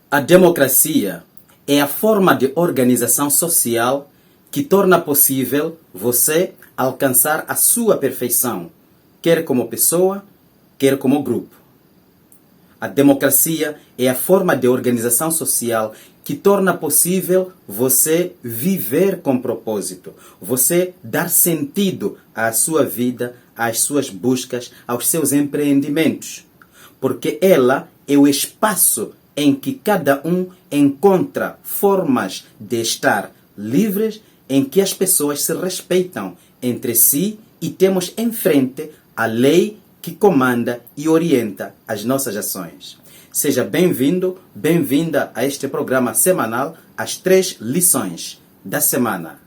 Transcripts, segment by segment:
A democracia é a forma de organização social que torna possível você alcançar a sua perfeição, quer como pessoa, quer como grupo. A democracia é a forma de organização social que torna possível você viver com propósito, você dar sentido à sua vida, às suas buscas, aos seus empreendimentos. Porque ela é o espaço em que cada um encontra formas de estar livres, em que as pessoas se respeitam entre si e temos em frente a lei que comanda e orienta as nossas ações. Seja bem-vindo, bem-vinda a este programa semanal, as 3 lições da semana.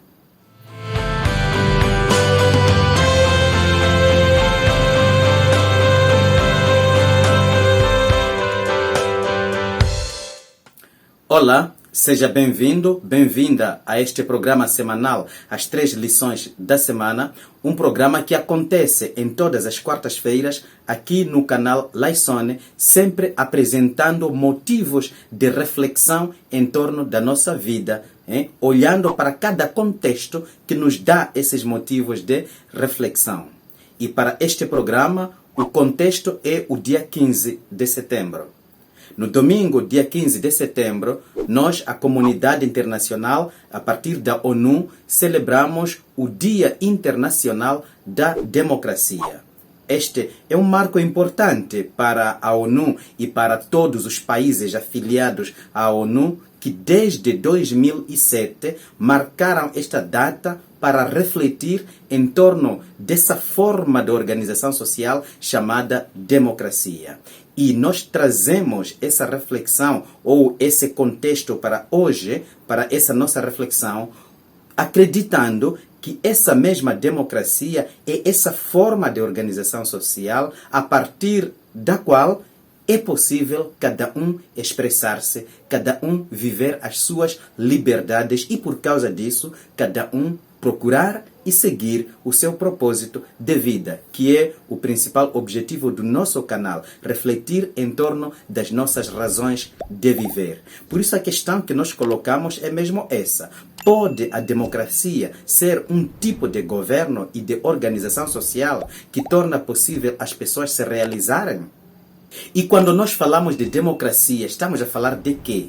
Olá, seja bem-vindo, bem-vinda a este programa semanal, as 3 lições da semana, um programa que acontece em todas as quartas-feiras aqui no canal Laisone, sempre apresentando motivos de reflexão em torno da nossa vida, olhando para cada contexto que nos dá esses motivos de reflexão. E para este programa, o contexto é o dia 15 de setembro. No domingo, dia 15 de setembro, nós, a comunidade internacional, a partir da ONU, celebramos o Dia Internacional da Democracia. Este é um marco importante para a ONU e para todos os países afiliados à ONU que desde 2007 marcaram esta data para refletir em torno dessa forma de organização social chamada democracia. E nós trazemos essa reflexão ou esse contexto para hoje, para essa nossa reflexão, acreditando que essa mesma democracia é essa forma de organização social a partir da qual é possível cada um expressar-se, cada um viver as suas liberdades e, por causa disso, cada um procurar e seguir o seu propósito de vida, que é o principal objetivo do nosso canal, refletir em torno das nossas razões de viver. Por isso a questão que nós colocamos é mesmo essa. Pode a democracia ser um tipo de governo e de organização social que torna possível as pessoas se realizarem? E quando nós falamos de democracia, estamos a falar de quê?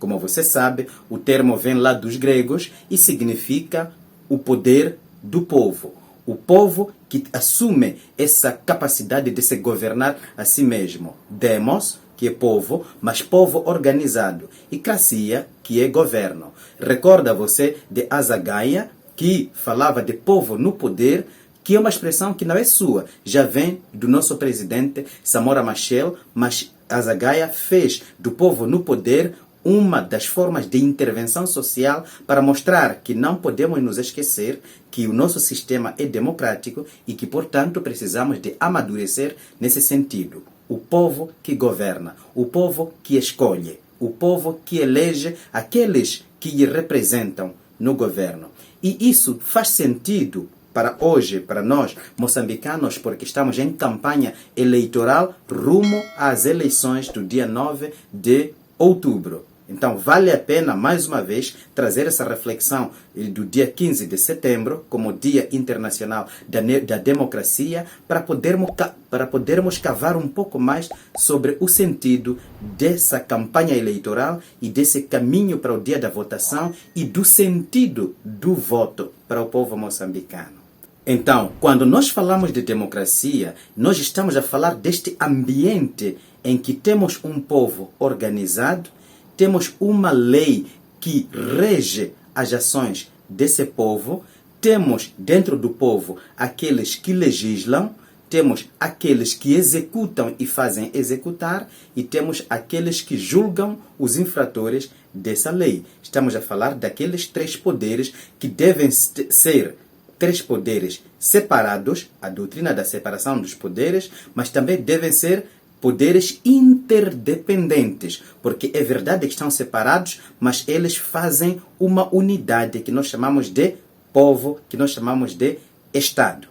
Como você sabe, o termo vem lá dos gregos e significa o poder do povo. O povo que assume essa capacidade de se governar a si mesmo. Demos, que é povo, mas povo organizado. E cracia, que é governo. Recorda você de Azagaia, que falava de povo no poder, que é uma expressão que não é sua, já vem do nosso presidente Samora Machel, mas Azagaia fez do povo no poder uma das formas de intervenção social para mostrar que não podemos nos esquecer que o nosso sistema é democrático e que, portanto, precisamos de amadurecer nesse sentido. O povo que governa, o povo que escolhe, o povo que elege aqueles que lhe representam no governo. E isso faz sentido para hoje, para nós, moçambicanos, porque estamos em campanha eleitoral rumo às eleições do dia 9 de outubro. Então, vale a pena, mais uma vez, trazer essa reflexão do dia 15 de setembro, como Dia Internacional da Democracia, para podermos cavar um pouco mais sobre o sentido dessa campanha eleitoral e desse caminho para o dia da votação e do sentido do voto para o povo moçambicano. Então, quando nós falamos de democracia, nós estamos a falar deste ambiente em que temos um povo organizado, temos uma lei que rege as ações desse povo, temos dentro do povo aqueles que legislam, temos aqueles que executam e fazem executar e temos aqueles que julgam os infratores dessa lei. Estamos a falar daqueles 3 poderes que devem ser 3 poderes separados, a doutrina da separação dos poderes, mas também devem ser poderes interdependentes, porque é verdade que estão separados, mas eles fazem uma unidade que nós chamamos de povo, que nós chamamos de Estado.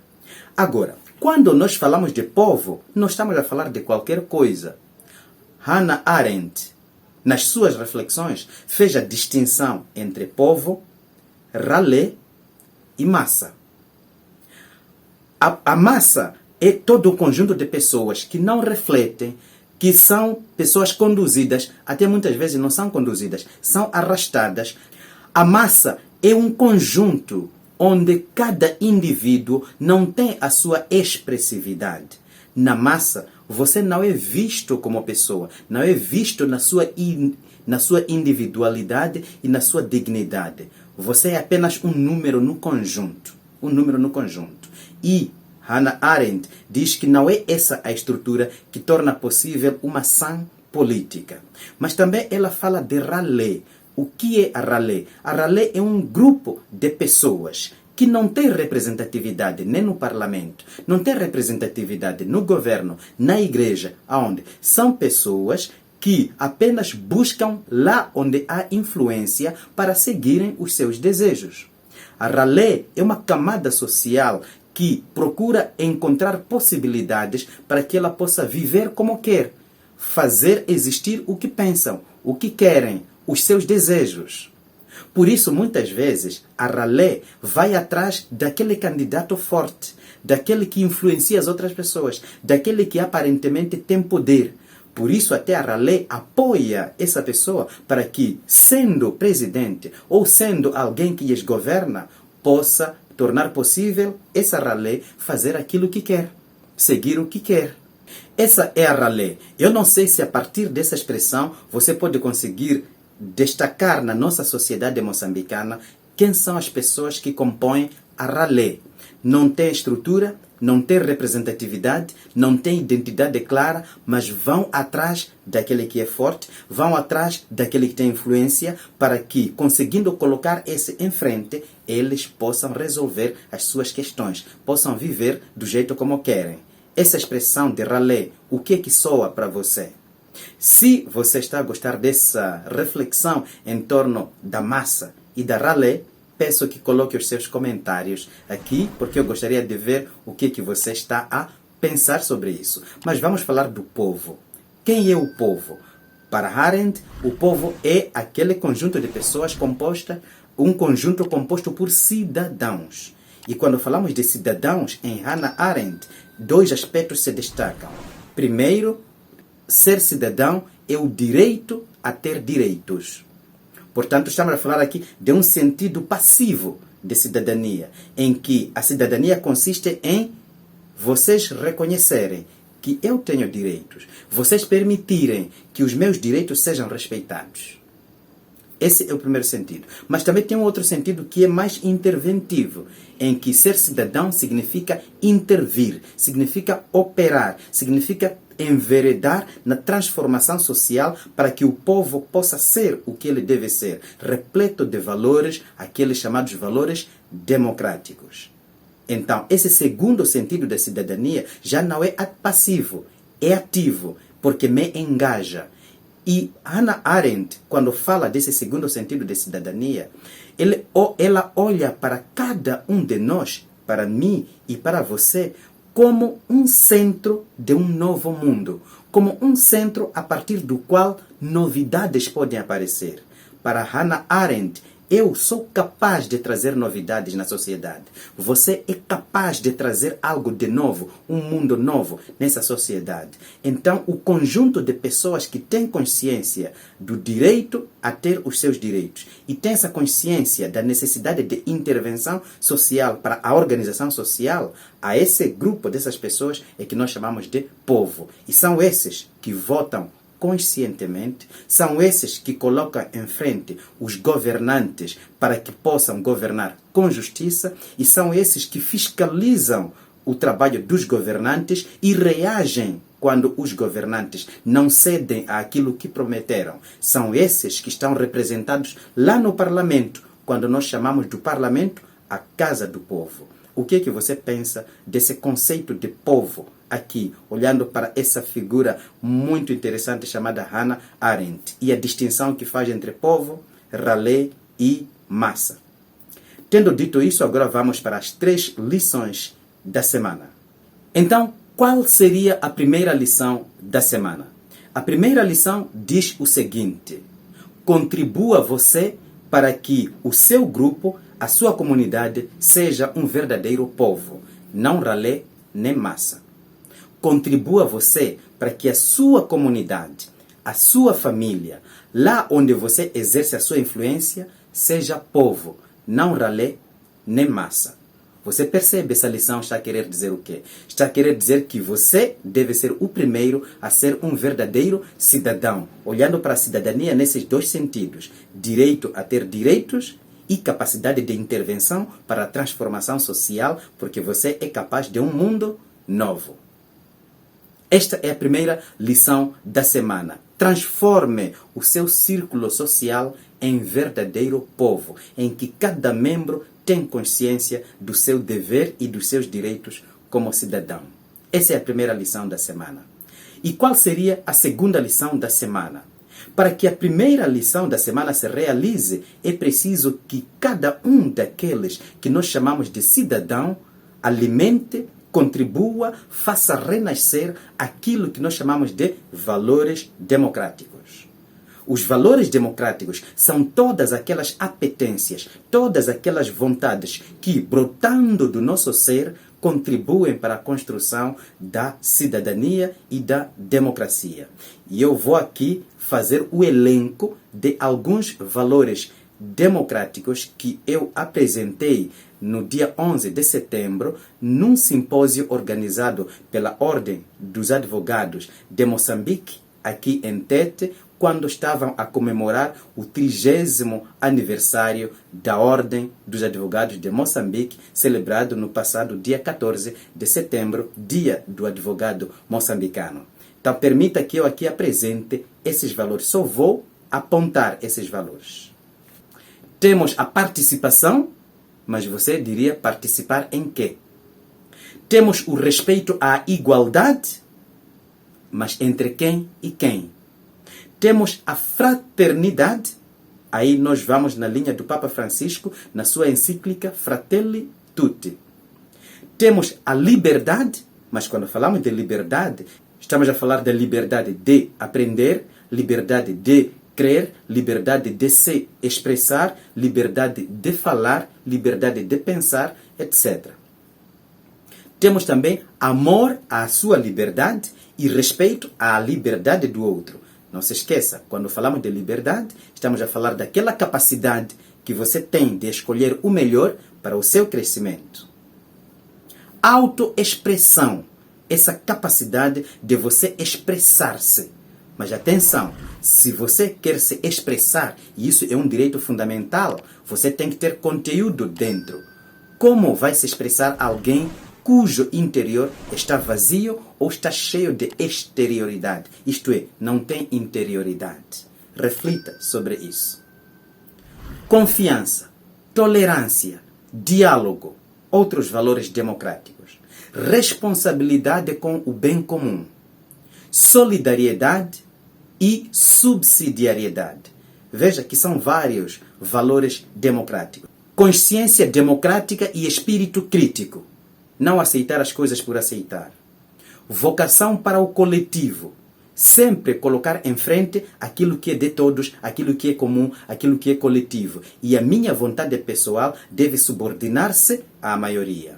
Agora, quando nós falamos de povo, não estamos a falar de qualquer coisa. Hannah Arendt, nas suas reflexões, fez a distinção entre povo, ralé e massa. A massa é todo o conjunto de pessoas que não refletem, que são pessoas conduzidas, até muitas vezes não são conduzidas, são arrastadas. A massa é um conjunto onde cada indivíduo não tem a sua expressividade. Na massa, você não é visto como pessoa, não é visto na sua individualidade e na sua dignidade. Você é apenas um número no conjunto. Um número no conjunto. E Hannah Arendt diz que não é essa a estrutura que torna possível uma sã política. Mas também ela fala de ralé. O que é a ralé? A ralé é um grupo de pessoas que não tem representatividade nem no parlamento, não tem representatividade no governo, na igreja, aonde são pessoas que apenas buscam lá onde há influência para seguirem os seus desejos. A ralé é uma camada social que procura encontrar possibilidades para que ela possa viver como quer, fazer existir o que pensam, o que querem, os seus desejos. Por isso, muitas vezes, a ralé vai atrás daquele candidato forte, daquele que influencia as outras pessoas, daquele que aparentemente tem poder. Por isso, até a ralé apoia essa pessoa para que, sendo presidente ou sendo alguém que lhes governa, possa tornar possível essa ralé fazer aquilo que quer, seguir o que quer. Essa é a ralé. Eu não sei se a partir dessa expressão você pode conseguir destacar na nossa sociedade moçambicana quem são as pessoas que compõem a ralé. Não tem estrutura, não tem representatividade, não tem identidade clara, mas vão atrás daquele que é forte, vão atrás daquele que tem influência, para que, conseguindo colocar esse em frente, eles possam resolver as suas questões, possam viver do jeito como querem. Essa expressão de ralé, o que é que soa para você? Se você está a gostar dessa reflexão em torno da massa e da ralé, peço que coloque os seus comentários aqui, porque eu gostaria de ver o que você está a pensar sobre isso. Mas vamos falar do povo. Quem é o povo? Para Arendt, o povo é aquele conjunto de pessoas um conjunto composto por cidadãos. E quando falamos de cidadãos, em Hannah Arendt, dois aspectos se destacam. Primeiro, ser cidadão é o direito a ter direitos. Portanto, estamos a falar aqui de um sentido passivo de cidadania, em que a cidadania consiste em vocês reconhecerem que eu tenho direitos, vocês permitirem que os meus direitos sejam respeitados. Esse é o primeiro sentido. Mas também tem um outro sentido que é mais interventivo, em que ser cidadão significa intervir, significa operar, significa enveredar na transformação social para que o povo possa ser o que ele deve ser, repleto de valores, aqueles chamados valores democráticos. Então, esse segundo sentido da cidadania já não é passivo, é ativo, porque me engaja. E Hannah Arendt, quando fala desse segundo sentido de cidadania, ela olha para cada um de nós, para mim e para você, como um centro de um novo mundo, como um centro a partir do qual novidades podem aparecer. Para Hannah Arendt, eu sou capaz de trazer novidades na sociedade. Você é capaz de trazer algo de novo, um mundo novo nessa sociedade. Então, o conjunto de pessoas que tem consciência do direito a ter os seus direitos e tem essa consciência da necessidade de intervenção social para a organização social, a esse grupo dessas pessoas é que nós chamamos de povo. E são esses que votam conscientemente, são esses que colocam em frente os governantes para que possam governar com justiça, e são esses que fiscalizam o trabalho dos governantes e reagem quando os governantes não cedem àquilo que prometeram. São esses que estão representados lá no parlamento, quando nós chamamos do parlamento a casa do povo. O que é que você pensa desse conceito de povo aqui, olhando para essa figura muito interessante chamada Hannah Arendt e a distinção que faz entre povo, ralé e massa? Tendo dito isso, agora vamos para as 3 lições da semana. Então, qual seria a primeira lição da semana? A primeira lição diz o seguinte: contribua você para que o seu grupo, a sua comunidade, seja um verdadeiro povo, não ralé nem massa. Contribua você para que a sua comunidade, a sua família, lá onde você exerce a sua influência, seja povo, não ralé nem massa. Você percebe essa lição está a querer dizer o quê? Está a querer dizer que você deve ser o primeiro a ser um verdadeiro cidadão, olhando para a cidadania nesses dois sentidos: direito a ter direitos e capacidade de intervenção para a transformação social, porque você é capaz de um mundo novo. Esta é a primeira lição da semana. Transforme o seu círculo social em verdadeiro povo, em que cada membro tem consciência do seu dever e dos seus direitos como cidadão. Essa é a primeira lição da semana. E qual seria a segunda lição da semana? Para que a primeira lição da semana se realize, é preciso que cada um daqueles que nós chamamos de cidadão alimente, contribua, faça renascer aquilo que nós chamamos de valores democráticos. Os valores democráticos são todas aquelas apetências, todas aquelas vontades que, brotando do nosso ser, contribuem para a construção da cidadania e da democracia. E eu vou aqui fazer o elenco de alguns valores democráticos que eu apresentei no dia 11 de setembro, num simpósio organizado pela Ordem dos Advogados de Moçambique, aqui em Tete, quando estavam a comemorar o 30º aniversário da Ordem dos Advogados de Moçambique, celebrado no passado dia 14 de setembro, Dia do Advogado Moçambicano. Então, permita que eu aqui apresente esses valores. Só vou apontar esses valores. Temos a participação, mas você diria participar em quê? Temos o respeito à igualdade, mas entre quem e quem? Temos a fraternidade, aí nós vamos na linha do Papa Francisco, na sua encíclica Fratelli Tutti. Temos a liberdade, mas quando falamos de liberdade, estamos a falar da liberdade de aprender, liberdade de crer, liberdade de se expressar, liberdade de falar, liberdade de pensar, etc. Temos também amor à sua liberdade e respeito à liberdade do outro. Não se esqueça, quando falamos de liberdade, estamos a falar daquela capacidade que você tem de escolher o melhor para o seu crescimento. Autoexpressão, essa capacidade de você expressar-se. Mas atenção, se você quer se expressar, e isso é um direito fundamental, você tem que ter conteúdo dentro. Como vai se expressar alguém cujo interior está vazio ou está cheio de exterioridade? Isto é, não tem interioridade. Reflita sobre isso. Confiança, tolerância, diálogo, outros valores democráticos. Responsabilidade com o bem comum. Solidariedade e subsidiariedade. Veja que são vários valores democráticos. Consciência democrática e espírito crítico. Não aceitar as coisas por aceitar. Vocação para o coletivo. Sempre colocar em frente aquilo que é de todos, aquilo que é comum, aquilo que é coletivo. E a minha vontade pessoal deve subordinar-se à maioria.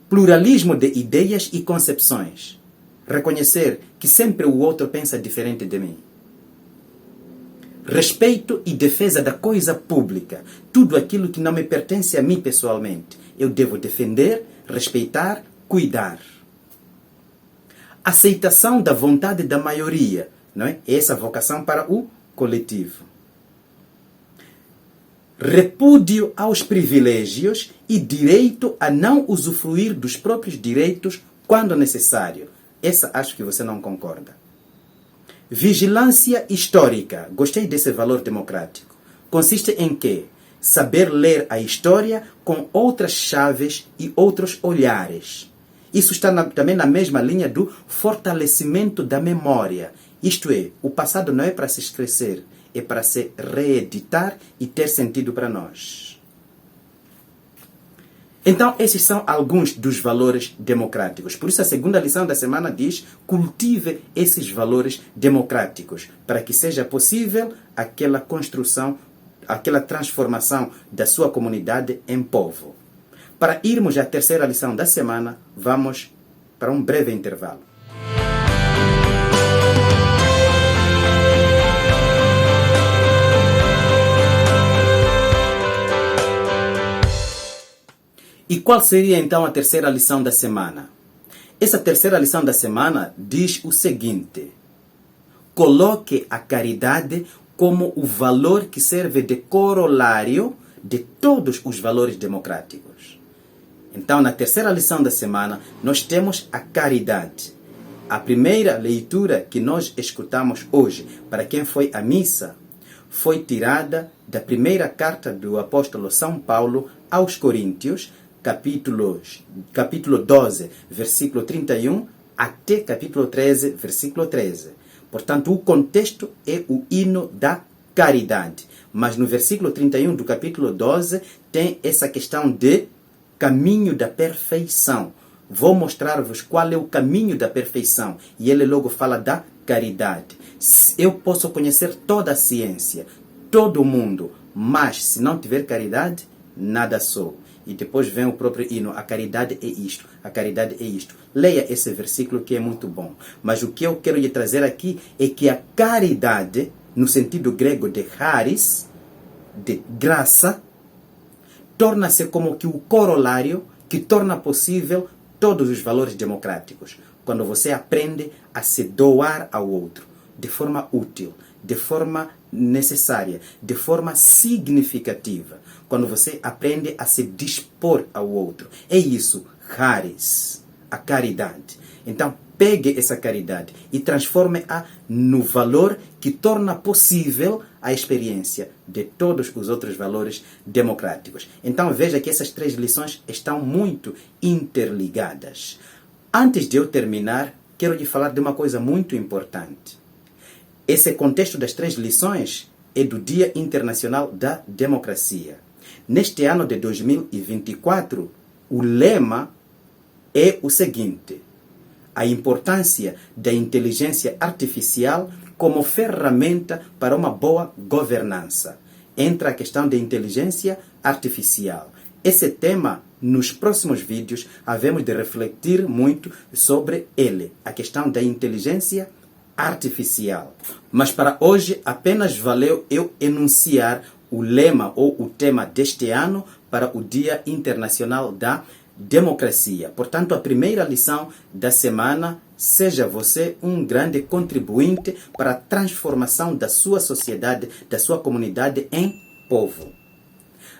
Pluralismo de ideias e concepções. Reconhecer que sempre o outro pensa diferente de mim. Respeito e defesa da coisa pública. Tudo aquilo que não me pertence a mim pessoalmente. Eu devo defender, respeitar, cuidar. Aceitação da vontade da maioria, não é? Essa vocação para o coletivo. Repúdio aos privilégios e direito a não usufruir dos próprios direitos quando necessário. Essa acho que você não concorda. Vigilância histórica. Gostei desse valor democrático. Consiste em quê? Saber ler a história com outras chaves e outros olhares. Isso está também na mesma linha do fortalecimento da memória. Isto é, o passado não é para se esquecer, é para se reeditar e ter sentido para nós. Então, esses são alguns dos valores democráticos. Por isso, a segunda lição da semana diz: cultive esses valores democráticos, para que seja possível aquela construção, aquela transformação da sua comunidade em povo. Para irmos à terceira lição da semana, vamos para um breve intervalo. E qual seria então a terceira lição da semana? Essa terceira lição da semana diz o seguinte: coloque a caridade como o valor que serve de corolário de todos os valores democráticos. Então, na terceira lição da semana, nós temos a caridade. A primeira leitura que nós escutamos hoje, para quem foi à missa, foi tirada da primeira carta do apóstolo São Paulo aos Coríntios, capítulo 12, versículo 31, até capítulo 13, versículo 13. Portanto, o contexto é o hino da caridade. Mas no versículo 31 do capítulo 12 tem essa questão de caminho da perfeição. Vou mostrar-vos qual é o caminho da perfeição. E ele logo fala da caridade. Eu posso conhecer toda a ciência, todo o mundo, mas se não tiver caridade, nada sou. E depois vem o próprio hino: a caridade é isto, a caridade é isto. Leia esse versículo que é muito bom. Mas o que eu quero lhe trazer aqui é que a caridade, no sentido grego de charis, de graça, torna-se como que o corolário que torna possível todos os valores democráticos. Quando você aprende a se doar ao outro de forma útil, de forma necessária, de forma significativa. Quando você aprende a se dispor ao outro. É isso, charis, a caridade. Então, pegue essa caridade e transforme-a no valor que torna possível a experiência de todos os outros valores democráticos. Então, veja que essas três lições estão muito interligadas. Antes de eu terminar, quero lhe falar de uma coisa muito importante. Esse contexto das três lições é do Dia Internacional da Democracia. Neste ano de 2024, o lema é o seguinte: a importância da inteligência artificial como ferramenta para uma boa governança. Entra a questão da inteligência artificial. Esse tema, nos próximos vídeos, havemos de refletir muito sobre ele, a questão da inteligência artificial. Mas para hoje apenas valeu eu enunciar o lema ou o tema deste ano para o Dia Internacional da Democracia. Portanto, a primeira lição da semana: seja você um grande contribuinte para a transformação da sua sociedade, da sua comunidade em povo.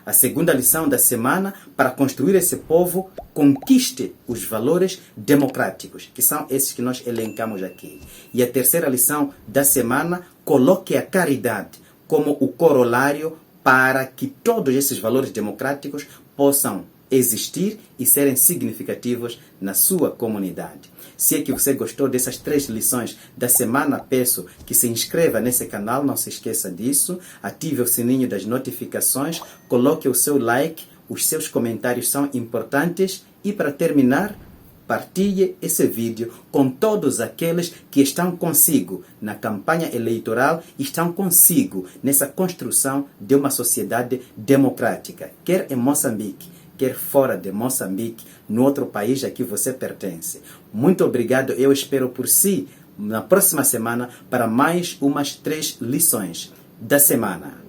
A segunda lição da semana: para construir esse povo, conquiste os valores democráticos, que são esses que nós elencamos aqui. E a terceira lição da semana: coloque a caridade como o corolário para que todos esses valores democráticos possam existir e serem significativos na sua comunidade. Se é que você gostou dessas três lições da semana, peço que se inscreva nesse canal, não se esqueça disso, ative o sininho das notificações, coloque o seu like, os seus comentários são importantes e, para terminar, partilhe esse vídeo com todos aqueles que estão consigo na campanha eleitoral e estão consigo nessa construção de uma sociedade democrática, quer em Moçambique, quer fora de Moçambique, no outro país a que você pertence. Muito obrigado, eu espero por si na próxima semana para mais umas 3 lições da semana.